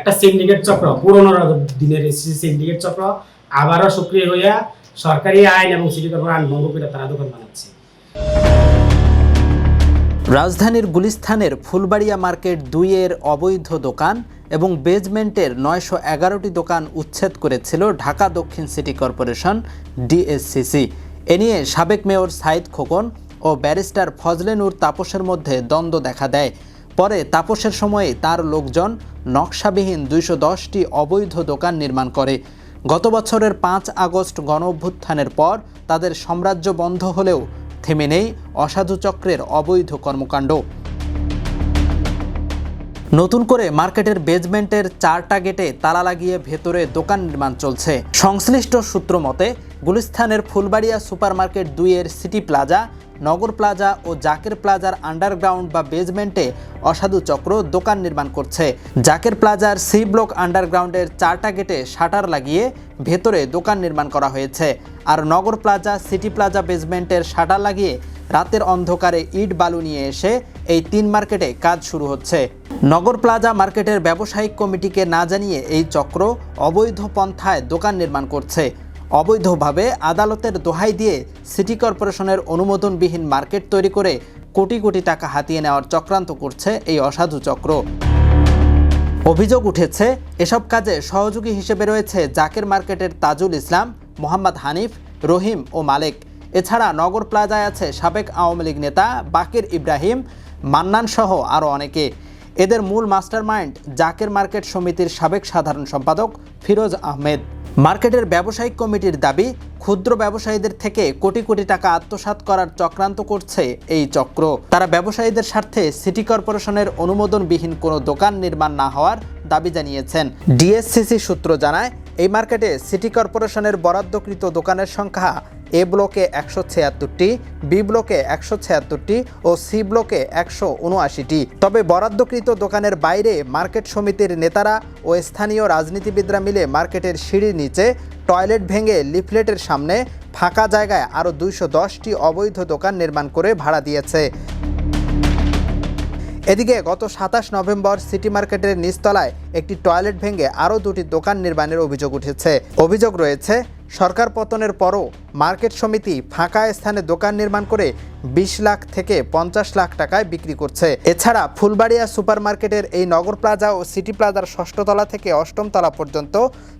একটা সিন্ডিকেট চক্র, পুরনো দিনের সিন্ডিকেট চক্র আবারও সক্রিয় হইয়া সরকারি আইন এবং সিটি কর্পোরেশন আইন ভঙ্গ করে তারা দোকান বানাচ্ছে। রাজধানীর গুলিস্তানের ফুলবাড়িয়া মার্কেট 2 এর অবৈধ দোকান এবং বেজমেন্টের 911টি দোকান উচ্ছেদ করেছিল ঢাকা দক্ষিণ সিটি কর্পোরেশন ডিএসসিসি। এ নিয়ে সাবেক মেয়র সাইদ খোকন ও ব্যারিস্টার ফজলে নূর তাপসের মধ্যে দ্বন্দ্ব দেখা দেয়। পরে তাপসের সময়ে তার লোকজন নকশাবিহীন 210টি অবৈধ দোকান নির্মাণ করে। গত বছরের 5 আগস্ট গণঅভ্যুত্থানের পর তাদের সাম্রাজ্য বন্ধ হলেও থেমে নেই অসাধু চক্রের অবৈধ কর্মকাণ্ড। নতুন করে মার্কেটের বেজমেন্টের 4টা গেটে তালা লাগিয়ে ভেতরে দোকান নির্মাণ চলছে। সংশ্লিষ্ট সূত্র মতে গুলিস্তানের ফুলবাড়িয়া সুপারমার্কেট 2 এর সিটি প্লাজা, নগর প্লাজা ও জাকের প্লাজার আন্ডারগ্রাউন্ড বা বেজমেন্টে অসাধু চক্র দোকান নির্মাণ করছে। জাকের প্লাজার সি ব্লক আন্ডারগ্রাউন্ডের 4টা গেটে শাটার লাগিয়ে ভেতরে দোকান নির্মাণ করা হয়েছে। আর নগর প্লাজা, সিটি প্লাজা বেজমেন্টের শাটার লাগিয়ে রাতের অন্ধকারে ইট বালু নিয়ে এসে এই 3 মার্কেটে কাজ শুরু হচ্ছে। নগর প্লাজা মার্কেটের ব্যবসায়িক কমিটিকে না জানিয়ে এই চক্র অবৈধ পন্থায় দোকান নির্মাণ করছে। অবৈধভাবে আদালতের দোহাই দিয়ে সিটি কর্পোরেশনের অনুমোদনবিহীন মার্কেট তৈরি করে কোটি কোটি টাকা হাতিয়ে নেওয়ার চক্রান্ত করছে এই অসাধু চক্র। অভিযোগ উঠেছে এসব কাজে সহযোগী হিসেবে রয়েছে জাকের মার্কেটের তাজুল ইসলাম, মোহাম্মদ হানিফ, রহিম ও মালেক। এছাড়া নগর প্লাজায় আছে সাবেক আওয়ামী লীগ নেতা বাকির ইব্রাহিম, মান্নান সহ আরও অনেকে। এদের মূল মাস্টারমাইন্ড জাকের মার্কেট সমিতির সাবেক সাধারণ সম্পাদক ফিরোজ আহমেদ। মার্কেটের ব্যবসায়িক কমিটির দাবি, ক্ষুদ্র ব্যবসায়ীদের থেকে কোটি কোটি টাকা আত্মসাৎ করার চক্রান্ত করছে এই চক্র। তারা ব্যবসায়ীদের স্বার্থে সিটি কর্পোরেশনের অনুমোদনবিহীন কোনো দোকান নির্মাণ না হওয়ার দাবি জানিয়েছেন। ডিএসসিসি সূত্র জানায়, এই মার্কেটে সিটি কর্পোরেশনের বরাদ্দকৃত দোকানের সংখ্যা এ ব্লকে 176টি, বি ব্লকে 176টি ও সি ব্লকে 179টি। তবে বরাদ্দকৃত দোকানের বাইরে মার্কেট সমিতির নেতারা ও স্থানীয় রাজনীতিবিদরা মিলে মার্কেটের সিঁড়ির নিচে টয়লেট ভেঙে লিফলেটের সামনে ফাঁকা জায়গায় আরও 210টি অবৈধ দোকান নির্মাণ করে ভাড়া দিয়েছে। এদিকে গত 27 নভেম্বর সিটি মার্কেটের নিচতলায় একটি টয়লেট ভেঙে আরও 2টি দোকান নির্মাণের অভিযোগ উঠেছে। অভিযোগ রয়েছে সরকার পতনের পরও মার্কেট সমিতি ফাঁকা স্থানে দোকান নির্মাণ করে 20 লাখ থেকে 50 লাখ টাকায় বিক্রি করছে। এছাড়া ফুলবাড়িয়া সুপারমার্কেটের এই নগর প্লাজা ও সিটি প্লাজার 6ষ্ঠ তলা থেকে 8ম তলা পর্যন্ত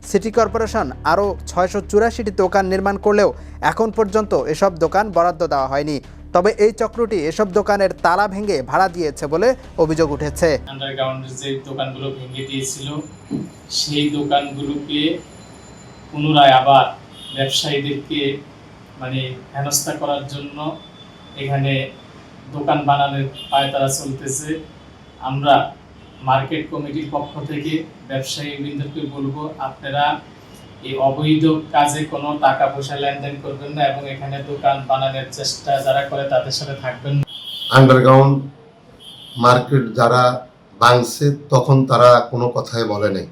সিটি কর্পোরেশন আরও 684টি দোকান নির্মাণ করলেও এখন পর্যন্ত এসব দোকান বরাদ্দ দেওয়া হয়নি। তবে এই চক্রটি এসব দোকানের তালা ভেঙে ভাড়া দিয়েছে বলে অভিযোগ উঠেছে। আন্ডারগ্রাউন্ডের যে দোকানগুলো ভেঙে দিয়েছিল সেই দোকানগুলোকে পুনরায় আবার ব্যবসায়ীদেরকে হেনস্থা করার জন্য এখানে দোকান বানানোর পায়তারা চলতেছে। আমরা মার্কেট কমিটির পক্ষ থেকে ব্যবসায়ীবৃন্দকে বলবো, আপনারা এই অবৈধ কাজে কোনো টাকা পয়সা লেনদেন করবেন না এবং এখানে দোকান বানানোর চেষ্টা যারা করে তাদের সাথে থাকবেন না। আন্ডারগ্রাউন্ড মার্কেট যারা ভাঙছে তখন তারা কোনো কথাই বলে নাই।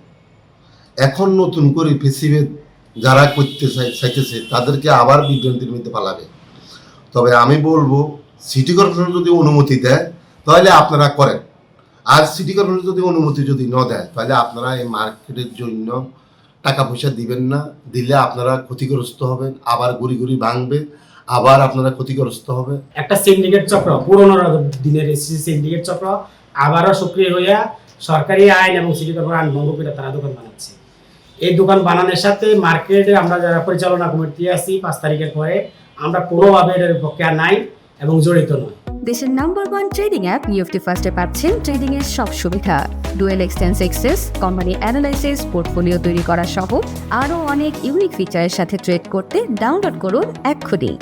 এখন নতুন করে ফেসিবেদ যারা করতে চাইতেছে তাদেরকে আবার বিভ্রান্তির মধ্যে পালাবে। তবে আমি বলবো, সিটি কর্পোরেশন যদি অনুমতি দেয় তাহলে আপনারা করেন, আর সিটি কর্পোরেশন যদি অনুমতি না দেয় তাহলে আপনারা এই মার্কেটের জন্য টাকা পয়সা দিবেন না। দিলে আপনারা ক্ষতিগ্রস্ত হবেন, আবার গুড়ি গুড়ি ভাঙবে, আবার আপনারা ক্ষতিগ্রস্ত হবে। একটা সিন্ডিকেট চক্র, পুরনো দিনের সিন্ডিকেট চক্র আবারও সক্রিয় হইয়া সরকারি আইন এবং সিটি কর্পোরেশন আইন ভঙ্গ করে তারা দোকান বানাচ্ছে। এই দোকান বানানোর সাথে মার্কেটে আমরা যারা পরিচালনা কমিটি আছি 5 তারিখের পরে আমরা কোনোভাবে এর পক্ষে আর নাই এবং জড়িত নয়। দেশের নাম্বার 1 ট্রেডিং অ্যাপ নিফটি ফার্স্টে পাচ্ছেন ট্রেডিং এর সব সুবিধা, dual exchange access, company analysis, portfolio তৈরি করা সহ আরও অনেক ইউনিক ফিচারের সাথে ট্রেড করতে ডাউনলোড করুন এক্ষুনি।